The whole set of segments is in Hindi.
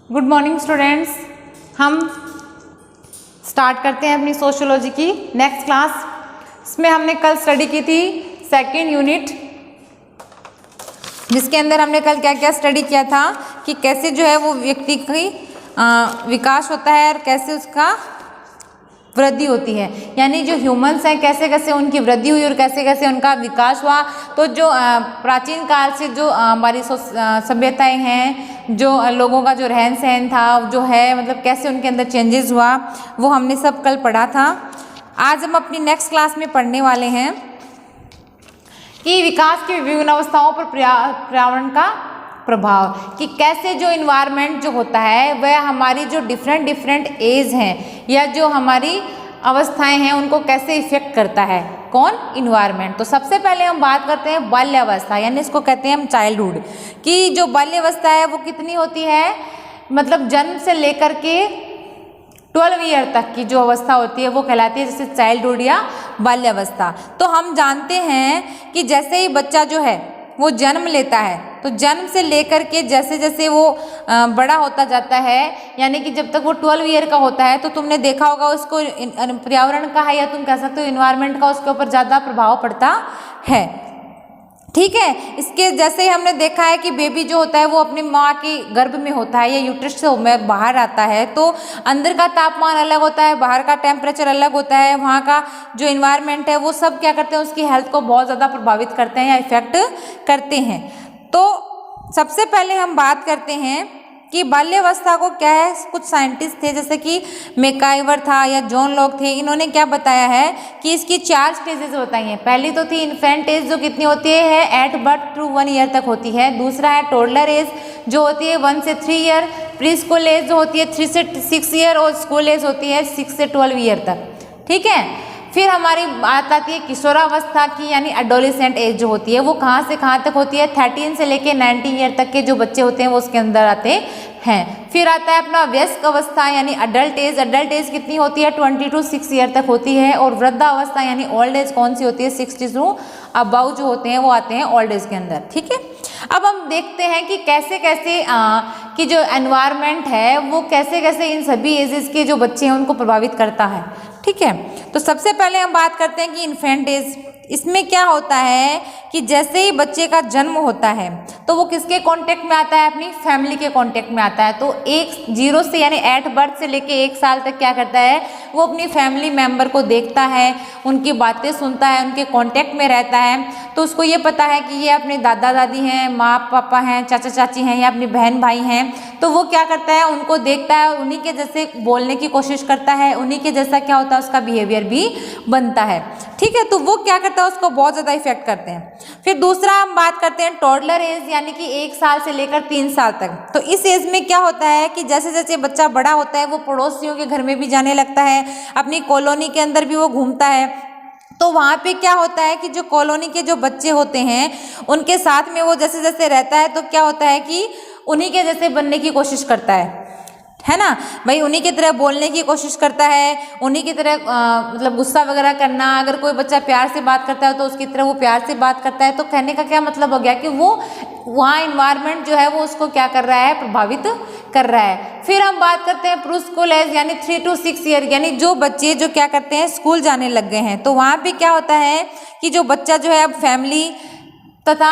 Good morning students. हम स्टार्ट करते हैं अपनी सोशियोलॉजी की नेक्स्ट क्लास। इसमें हमने कल स्टडी की थी सेकेंड यूनिट, जिसके अंदर हमने कल क्या क्या स्टडी किया था कि कैसे जो है वो व्यक्ति की विकास होता है और कैसे उसका वृद्धि होती है, यानी जो ह्यूमंस हैं कैसे कैसे उनकी वृद्धि हुई और कैसे कैसे उनका विकास हुआ। तो जो प्राचीन काल से जो हमारी सभ्यताएं हैं, जो लोगों का जो रहन सहन था जो है मतलब कैसे उनके अंदर चेंजेस हुआ, वो हमने सब कल पढ़ा था। आज हम अपनी नेक्स्ट क्लास में पढ़ने वाले हैं कि विकास की विभिन्न अवस्थाओं पर पर्यावरण का प्रभाव, कि कैसे जो इन्वायरमेंट जो होता है वह हमारी जो डिफरेंट एज हैं या जो हमारी अवस्थाएं हैं उनको कैसे इफेक्ट करता है, कौन, इन्वायरमेंट। तो सबसे पहले हम बात करते हैं बाल्यावस्था, यानी इसको कहते हैं हम चाइल्डहुड, कि जो बाल्यावस्था है वो कितनी होती है, मतलब जन्म से लेकर के 12 ईयर तक की जो अवस्था होती है वो कहलाती है जैसे चाइल्डहुड या बाल्यावस्था। तो हम जानते हैं कि जैसे ही बच्चा जो है वो जन्म लेता है तो जन्म से लेकर के जैसे जैसे वो बड़ा होता जाता है, यानी कि जब तक वो 12 ईयर का होता है तो तुमने देखा होगा उसको पर्यावरण का है या तुम कह सकते हो इन्वायरमेंट का उसके ऊपर ज़्यादा प्रभाव पड़ता है। ठीक है, इसके जैसे ही हमने देखा है कि बेबी जो होता है वो अपनी माँ के गर्भ में होता है या यूट्रस से बाहर आता है, तो अंदर का तापमान अलग होता है, बाहर का टेम्परेचर अलग होता है, वहाँ का जो इन्वायरमेंट है वो सब क्या करते हैं उसकी हेल्थ को बहुत ज़्यादा प्रभावित करते हैं या इफेक्ट करते हैं। तो सबसे पहले हम बात करते हैं कि बाल्यावस्था को क्या है, कुछ साइंटिस्ट थे जैसे कि मैकआइवर था या जॉन लॉक थे, इन्होंने क्या बताया है कि इसकी 4 स्टेजेस बताई हैं। पहली तो थी इन्फेंट एज जो कितनी होती है एट बर्थ टू 1 ईयर तक होती है। दूसरा है टोडलर एज जो होती है 1 से 3 ईयर, प्री स्कूल एज जो होती है 3 से 6 ईयर और स्कूल एज होती है 6 से 12 ईयर तक। ठीक है, फिर हमारी बात आती है किशोरावस्था की, यानी एडोलेसेंट एज जो होती है वो कहाँ से कहाँ तक होती है, 13 से लेके 19 ईयर तक के जो बच्चे होते हैं वो उसके अंदर आते हैं। फिर आता है अपना वयस्क अवस्था यानी अडल्ट एज कितनी होती है 20 to 6 ईयर तक होती है। और वृद्धावस्था यानी ओल्ड एज कौन सी होती है 60 to अबाउ जो होते हैं वो आते हैं ओल्ड एज के अंदर। ठीक है, अब हम देखते हैं कि कैसे कैसे कि जो एनवायरनमेंट है वो कैसे कैसे इन सभी एजेस के जो बच्चे हैं उनको प्रभावित करता है। ठीक है, तो सबसे पहले हम बात करते हैं कि इन्फेंट एज, इसमें क्या होता है कि जैसे ही बच्चे का जन्म होता है तो वो किसके कांटेक्ट में आता है, अपनी फैमिली के कांटेक्ट में आता है। तो 0 से यानी एट बर्थ से लेके 1 साल तक क्या करता है वो अपनी फैमिली मेंबर को देखता है, उनकी बातें सुनता है, उनके कांटेक्ट में रहता है। तो उसको ये पता है कि ये अपने दादा दादी हैं, माँ पापा हैं, चाचा चाची हैं या अपनी बहन भाई हैं। तो वो क्या करता है उनको देखता है और उन्हीं के जैसे बोलने की कोशिश करता है, उन्हीं के जैसा क्या होता है उसका बिहेवियर भी बनता है। ठीक है, तो वो क्या करता है उसको बहुत ज़्यादा इफेक्ट करते हैं। फिर दूसरा हम बात करते हैं टोडलर एज, यानी कि 1 साल से लेकर 3 साल तक। तो इस एज में क्या होता है कि जैसे जैसे बच्चा बड़ा होता है वो पड़ोसियों के घर में भी जाने लगता है, अपनी कॉलोनी के अंदर भी वो घूमता है। तो वहाँ पे क्या होता है कि जो कॉलोनी के जो बच्चे होते हैं उनके साथ में वो जैसे जैसे रहता है तो क्या होता है कि उन्हीं के जैसे बनने की कोशिश करता है ना भाई, उन्हीं की तरह बोलने की कोशिश करता है, उन्हीं की तरह मतलब गुस्सा वगैरह करना। अगर कोई बच्चा प्यार से बात करता है तो उसकी तरह वो प्यार से बात करता है। तो कहने का क्या मतलब हो गया कि वो वहाँ इन्वायरमेंट जो है वो उसको क्या कर रहा है, प्रभावित कर रहा है। फिर हम बात करते हैं प्री स्कूल एज यानी 3 to 6 ईयर, यानी जो बच्चे जो क्या करते हैं स्कूल जाने लग गए हैं। तो वहाँ पे क्या होता है कि जो बच्चा जो है अब फैमिली तथा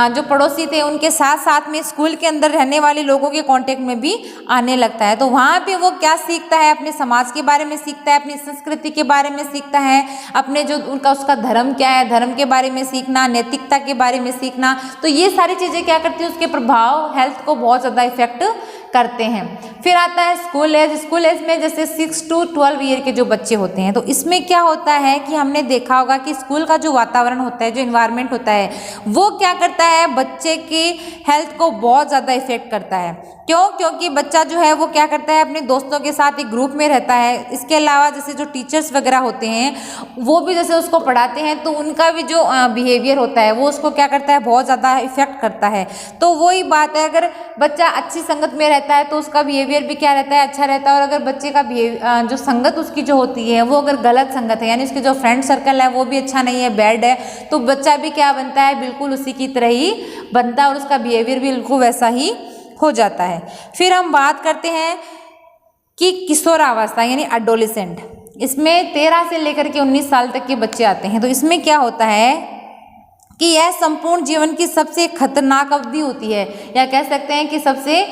जो पड़ोसी थे उनके साथ साथ में स्कूल के अंदर रहने वाले लोगों के कांटेक्ट में भी आने लगता है। तो वहाँ पे वो क्या सीखता है, अपने समाज के बारे में सीखता है, अपनी संस्कृति के बारे में सीखता है, अपने जो उसका धर्म क्या है, धर्म के बारे में सीखना, नैतिकता के बारे में सीखना। तो ये सारी चीज़ें क्या करती है उसके प्रभाव हेल्थ को बहुत ज़्यादा इफेक्ट करते हैं। फिर आता है स्कूल एज में जैसे 6 to 12 ईयर के जो बच्चे होते हैं। तो इसमें क्या होता है कि हमने देखा होगा कि स्कूल का जो वातावरण होता है, जो इन्वायरमेंट होता है वो क्या करता है बच्चे की हेल्थ को बहुत ज़्यादा इफेक्ट करता है। क्यों? क्योंकि बच्चा जो है वो क्या करता है अपने दोस्तों के साथ एक ग्रुप में रहता है। इसके अलावा जैसे जो टीचर्स वगैरह होते हैं वो भी जैसे उसको पढ़ाते हैं तो उनका भी जो बिहेवियर होता है वो उसको क्या करता है बहुत ज़्यादा इफेक्ट करता है। तो वही बात है, अगर बच्चा अच्छी संगत में रहता है तो उसका बिहेवियर भी क्या रहता है, अच्छा रहता है। और अगर बच्चे का जो संगत उसकी जो होती है वो अगर गलत संगत है, यानी उसके जो फ्रेंड सर्कल है वो भी अच्छा नहीं है, बैड है, तो बच्चा भी क्या बनता है बिल्कुल उसी की तरह ही बनता है और उसका बिहेवियर भी बिल्कुल वैसा ही हो जाता है। फिर हम बात करते हैं कि किशोरावस्था यानी एडोलेसेंट, इसमें 13 से लेकर के 19 साल तक के बच्चे आते हैं। तो इसमें क्या होता है कि यह संपूर्ण जीवन की सबसे खतरनाक अवधि होती है, या कह सकते हैं कि सबसे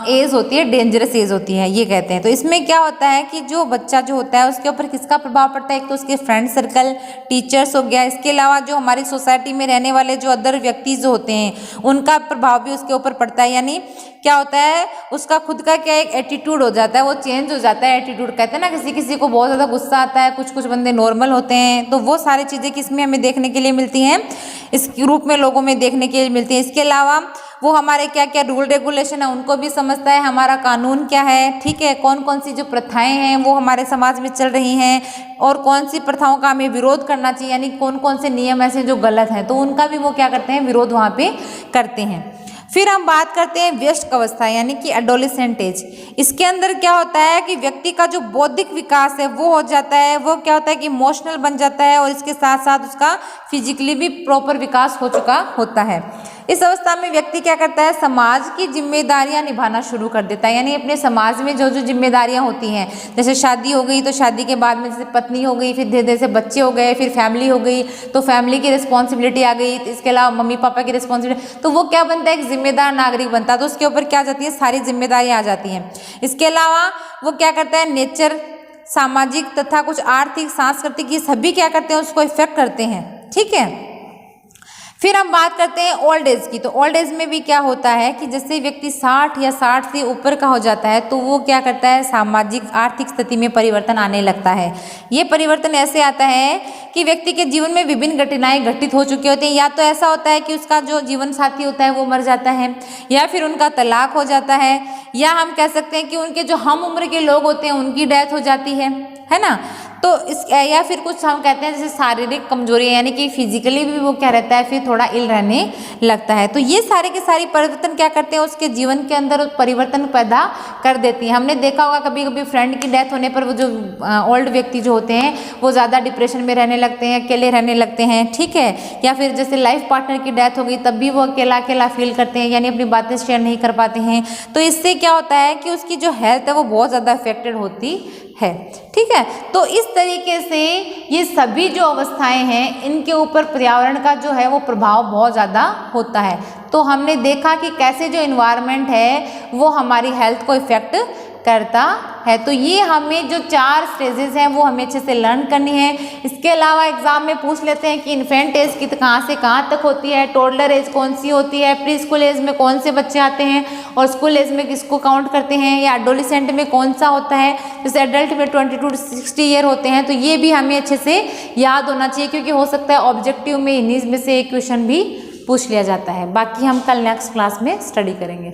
एज होती है, डेंजरस एज होती है, ये कहते हैं। तो इसमें क्या होता है कि जो बच्चा जो होता है उसके ऊपर किसका प्रभाव पड़ता है, एक तो उसके फ्रेंड सर्कल, टीचर्स हो गया, इसके अलावा जो हमारी सोसाइटी में रहने वाले जो अदर व्यक्ति जो होते हैं उनका प्रभाव भी उसके ऊपर पड़ता है। यानी क्या होता है, उसका खुद का क्या एक एटीट्यूड हो जाता है, वो चेंज हो जाता है। एटीट्यूड कहते हैं ना, किसी किसी को बहुत ज़्यादा गुस्सा आता है, कुछ कुछ बंदे नॉर्मल होते हैं। तो वो सारी चीज़ें किसमें हमें देखने के लिए मिलती हैं, इस ग्रुप में लोगों में देखने के लिए मिलती हैं। इसके अलावा वो हमारे क्या क्या रूल रेगुलेशन है उनको भी समझता है, हमारा कानून क्या है, ठीक है, कौन कौन सी जो प्रथाएं हैं वो हमारे समाज में चल रही हैं और कौन सी प्रथाओं का हमें विरोध करना चाहिए, यानी कौन कौन से नियम ऐसे जो गलत हैं तो उनका भी वो क्या करते हैं, विरोध वहाँ पे करते हैं। फिर हम बात करते हैं वयस्क अवस्था यानी कि एडोलेसेंट एज। इसके अंदर क्या होता है कि व्यक्ति का जो बौद्धिक विकास है वो हो जाता है, वो क्या होता है कि इमोशनल बन जाता है और इसके साथ साथ उसका फिजिकली भी प्रॉपर विकास हो चुका होता है। इस अवस्था में व्यक्ति क्या करता है, समाज की जिम्मेदारियां निभाना शुरू कर देता है। यानी अपने समाज में जो जो जिम्मेदारियां होती हैं, जैसे शादी हो गई तो शादी के बाद में जैसे पत्नी हो गई, फिर धीरे धीरे से बच्चे हो गए, फिर फैमिली हो गई तो फैमिली की रिस्पॉन्सिबिलिटी आ गई, इसके अलावा मम्मी पापा की रिस्पॉन्सिबिलिटी, तो वो क्या बनता है, एक जिम्मेदार नागरिक बनता है। तो उसके ऊपर क्या आ जाती है, सारी जिम्मेदारियां आ जाती हैं। इसके अलावा वो क्या करता है, नेचर, सामाजिक तथा कुछ आर्थिक, सांस्कृतिक, ये सभी क्या करते हैं, उसको इफेक्ट करते हैं, ठीक है। फिर हम बात करते हैं ओल्ड एज की। तो ओल्ड एज में भी क्या होता है कि जैसे व्यक्ति 60 या 60 से ऊपर का हो जाता है तो वो क्या करता है, सामाजिक आर्थिक स्थिति में परिवर्तन आने लगता है। ये परिवर्तन ऐसे आता है कि व्यक्ति के जीवन में विभिन्न घटनाएं घटित हो चुकी होती हैं। या तो ऐसा होता है कि उसका जो जीवन साथी होता है वो मर जाता है, या फिर उनका तलाक हो जाता है, या हम कह सकते हैं कि उनके जो हम उम्र के लोग होते हैं उनकी डेथ हो जाती है ना। तो इस या फिर कुछ हम कहते हैं जैसे शारीरिक कमजोरी, यानी कि फिजिकली भी वो क्या रहता है, फिर थोड़ा इल रहने लगता है। तो ये सारे के सारे परिवर्तन क्या करते हैं, उसके जीवन के अंदर परिवर्तन पैदा कर देती है। हमने देखा होगा कभी कभी फ्रेंड की डेथ होने पर वो जो ओल्ड व्यक्ति जो होते हैं वो ज़्यादा डिप्रेशन में रहने लगते हैं, अकेले रहने लगते हैं, ठीक है। या फिर जैसे लाइफ पार्टनर की डेथ हो गई तब भी वो अकेला अकेला फील करते हैं, यानी अपनी बातें शेयर नहीं कर पाते हैं। तो इससे क्या होता है कि उसकी जो हेल्थ है वो बहुत ज़्यादा अफेक्टेड होती है, ठीक है। तो इस तरीके से ये सभी जो अवस्थाएं हैं इनके ऊपर पर्यावरण का जो है वो प्रभाव बहुत ज़्यादा होता है। तो हमने देखा कि कैसे जो इन्वायरमेंट है वो हमारी हेल्थ को इफेक्ट करता है। तो ये हमें जो 4 स्टेजेस हैं वो हमें अच्छे से लर्न करनी है। इसके अलावा एग्जाम में पूछ लेते हैं कि इन्फेंट एज की कहाँ से कहाँ तक होती है, टोडलर एज कौन सी होती है, प्री स्कूल एज में कौन से बच्चे आते हैं और स्कूल एज में किसको काउंट करते हैं, या एडोलेसेंट में कौन सा होता है, जैसे एडल्ट में 22 to 60 ईयर होते हैं। तो ये भी हमें अच्छे से याद होना चाहिए, क्योंकि हो सकता है ऑब्जेक्टिव में इन्हीं में से एक क्वेश्चन भी पूछ लिया जाता है। बाकी हम कल नेक्स्ट क्लास में स्टडी करेंगे।